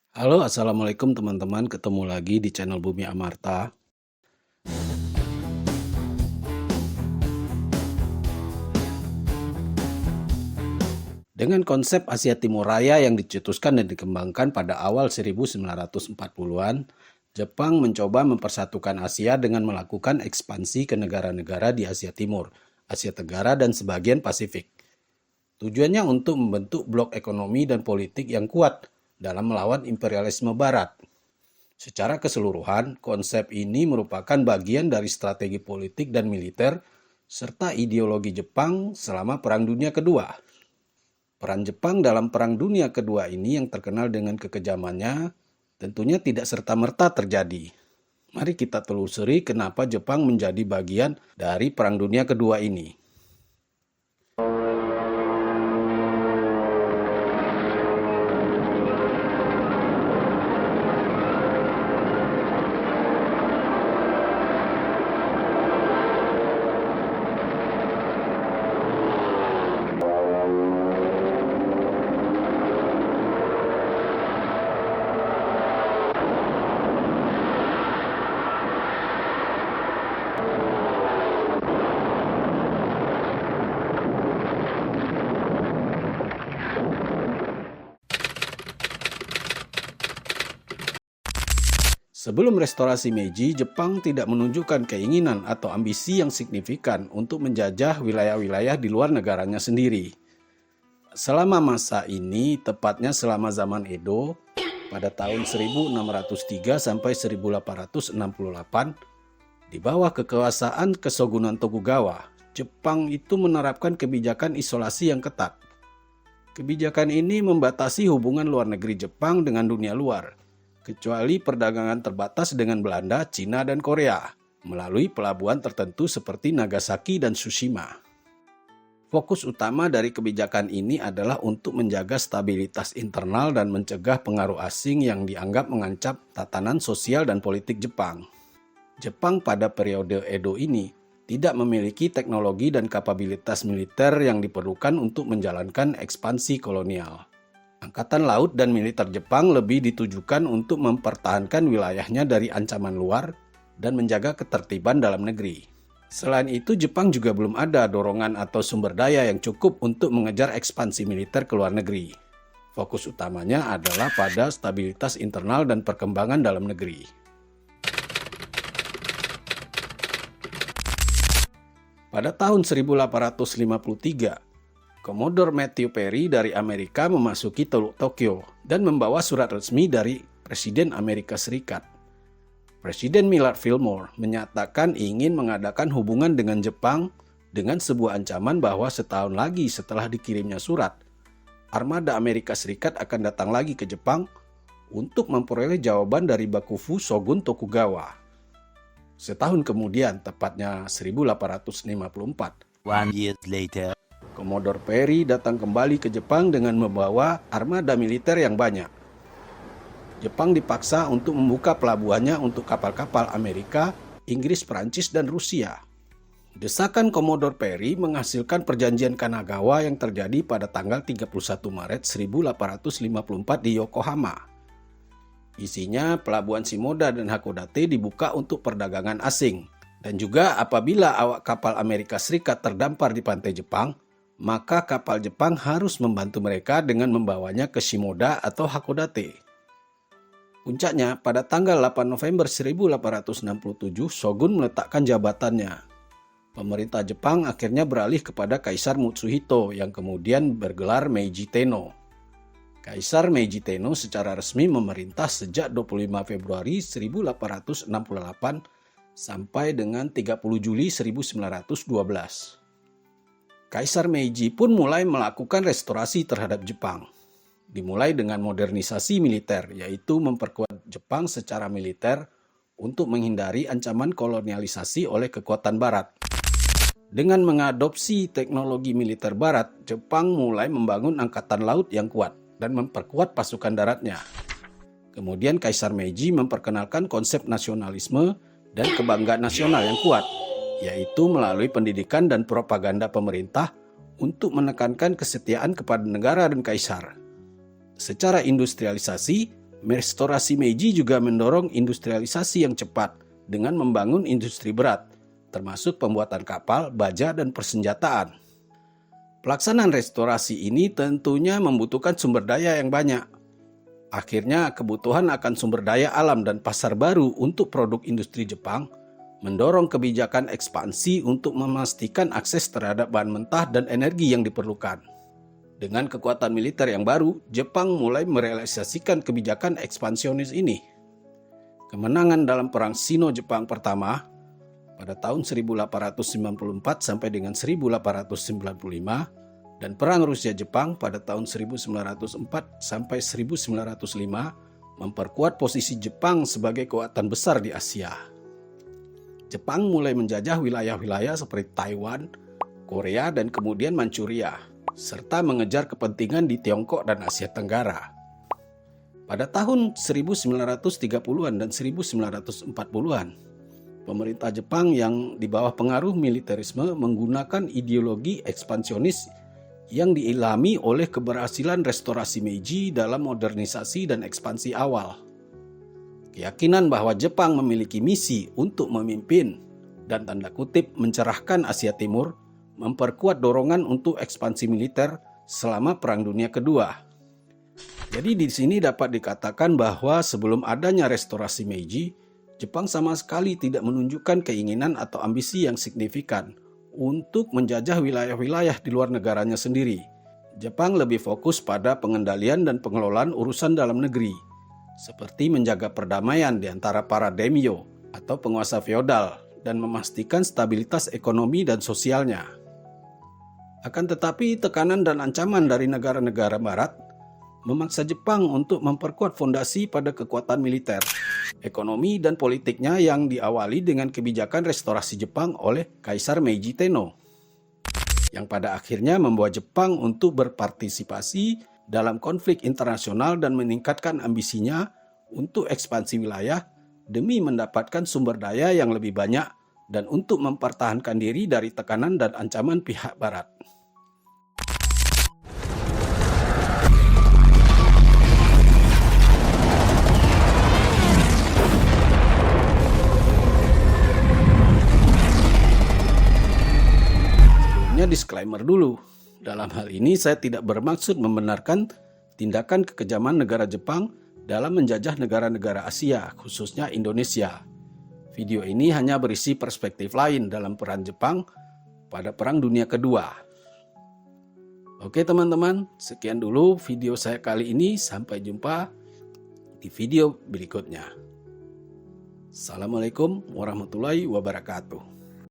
Halo, assalamualaikum teman-teman. Ketemu lagi di channel Bumi Amarta. Dengan konsep Asia Timur Raya yang dicetuskan dan dikembangkan pada awal 1940-an, Jepang mencoba mempersatukan Asia dengan melakukan ekspansi ke negara-negara di Asia Timur, Asia Tenggara, dan sebagian Pasifik. Tujuannya untuk membentuk blok ekonomi dan politik yang kuat dalam melawan imperialisme Barat. Secara keseluruhan, konsep ini merupakan bagian dari strategi politik dan militer serta ideologi Jepang selama Perang Dunia Kedua. Peran Jepang dalam Perang Dunia Kedua ini yang terkenal dengan kekejamannya tentunya tidak serta-merta terjadi. Mari kita telusuri kenapa Jepang menjadi bagian dari Perang Dunia Kedua ini. Sebelum restorasi Meiji, Jepang tidak menunjukkan keinginan atau ambisi yang signifikan untuk menjajah wilayah-wilayah di luar negaranya sendiri. Selama masa ini, tepatnya selama zaman Edo, pada tahun 1603 sampai 1868, di bawah kekuasaan Kesogunan Tokugawa, Jepang itu menerapkan kebijakan isolasi yang ketat. Kebijakan ini membatasi hubungan luar negeri Jepang dengan dunia luar, kecuali perdagangan terbatas dengan Belanda, Cina, dan Korea, melalui pelabuhan tertentu seperti Nagasaki dan Tsushima. Fokus utama dari kebijakan ini adalah untuk menjaga stabilitas internal dan mencegah pengaruh asing yang dianggap mengancam tatanan sosial dan politik Jepang. Jepang pada periode Edo ini tidak memiliki teknologi dan kapabilitas militer yang diperlukan untuk menjalankan ekspansi kolonial. Angkatan Laut dan militer Jepang lebih ditujukan untuk mempertahankan wilayahnya dari ancaman luar dan menjaga ketertiban dalam negeri. Selain itu, Jepang juga belum ada dorongan atau sumber daya yang cukup untuk mengejar ekspansi militer ke luar negeri. Fokus utamanya adalah pada stabilitas internal dan perkembangan dalam negeri. Pada tahun 1853, Commodore Matthew Perry dari Amerika memasuki Teluk Tokyo dan membawa surat resmi dari Presiden Amerika Serikat. Presiden Millard Fillmore menyatakan ingin mengadakan hubungan dengan Jepang dengan sebuah ancaman bahwa setahun lagi setelah dikirimnya surat, armada Amerika Serikat akan datang lagi ke Jepang untuk memperoleh jawaban dari Bakufu Shogun Tokugawa. Setahun kemudian, tepatnya 1854, 1 year later. Commodore Perry datang kembali ke Jepang dengan membawa armada militer yang banyak. Jepang dipaksa untuk membuka pelabuhannya untuk kapal-kapal Amerika, Inggris, Prancis, dan Rusia. Desakan Commodore Perry menghasilkan perjanjian Kanagawa yang terjadi pada tanggal 31 Maret 1854 di Yokohama. Isinya pelabuhan Shimoda dan Hakodate dibuka untuk perdagangan asing. Dan juga apabila awak kapal Amerika Serikat terdampar di pantai Jepang, maka kapal Jepang harus membantu mereka dengan membawanya ke Shimoda atau Hakodate. Puncaknya, pada tanggal 8 November 1867, Shogun meletakkan jabatannya. Pemerintah Jepang akhirnya beralih kepada Kaisar Mutsuhito yang kemudian bergelar Meiji Tenno. Kaisar Meiji Tenno secara resmi memerintah sejak 25 Februari 1868 sampai dengan 30 Juli 1912. Kaisar Meiji pun mulai melakukan restorasi terhadap Jepang. Dimulai dengan modernisasi militer, yaitu memperkuat Jepang secara militer untuk menghindari ancaman kolonialisasi oleh kekuatan Barat. Dengan mengadopsi teknologi militer Barat, Jepang mulai membangun angkatan laut yang kuat dan memperkuat pasukan daratnya. Kemudian Kaisar Meiji memperkenalkan konsep nasionalisme dan kebanggaan nasional yang kuat, yaitu melalui pendidikan dan propaganda pemerintah untuk menekankan kesetiaan kepada negara dan kaisar. Secara industrialisasi, Restorasi Meiji juga mendorong industrialisasi yang cepat dengan membangun industri berat, termasuk pembuatan kapal, baja, dan persenjataan. Pelaksanaan restorasi ini tentunya membutuhkan sumber daya yang banyak. Akhirnya, kebutuhan akan sumber daya alam dan pasar baru untuk produk industri Jepang mendorong kebijakan ekspansi untuk memastikan akses terhadap bahan mentah dan energi yang diperlukan. Dengan kekuatan militer yang baru, Jepang mulai merealisasikan kebijakan ekspansionis ini. Kemenangan dalam Perang Sino-Jepang pertama pada tahun 1894 sampai dengan 1895 dan Perang Rusia-Jepang pada tahun 1904 sampai 1905 memperkuat posisi Jepang sebagai kekuatan besar di Asia. Jepang mulai menjajah wilayah-wilayah seperti Taiwan, Korea, dan kemudian Manchuria, serta mengejar kepentingan di Tiongkok dan Asia Tenggara. Pada tahun 1930-an dan 1940-an, pemerintah Jepang yang di bawah pengaruh militerisme menggunakan ideologi ekspansionis yang diilhami oleh keberhasilan restorasi Meiji dalam modernisasi dan ekspansi awal. Keyakinan bahwa Jepang memiliki misi untuk memimpin dan tanda kutip mencerahkan Asia Timur memperkuat dorongan untuk ekspansi militer selama Perang Dunia Kedua. Jadi di sini dapat dikatakan bahwa sebelum adanya restorasi Meiji, Jepang sama sekali tidak menunjukkan keinginan atau ambisi yang signifikan untuk menjajah wilayah-wilayah di luar negaranya sendiri. Jepang lebih fokus pada pengendalian dan pengelolaan urusan dalam negeri, seperti menjaga perdamaian di antara para daimyo atau penguasa feodal dan memastikan stabilitas ekonomi dan sosialnya. Akan tetapi, tekanan dan ancaman dari negara-negara barat memaksa Jepang untuk memperkuat fondasi pada kekuatan militer, ekonomi, dan politiknya yang diawali dengan kebijakan restorasi Jepang oleh Kaisar Meiji Tenno, yang pada akhirnya membawa Jepang untuk berpartisipasi dalam konflik internasional dan meningkatkan ambisinya untuk ekspansi wilayah demi mendapatkan sumber daya yang lebih banyak dan untuk mempertahankan diri dari tekanan dan ancaman pihak barat. Disclaimer dulu, dalam hal ini saya tidak bermaksud membenarkan tindakan kekejaman negara Jepang dalam menjajah negara-negara Asia, khususnya Indonesia. Video ini hanya berisi perspektif lain dalam peran Jepang pada Perang Dunia Kedua. Oke teman-teman, sekian dulu video saya kali ini, sampai jumpa di video berikutnya. Assalamualaikum warahmatullahi wabarakatuh.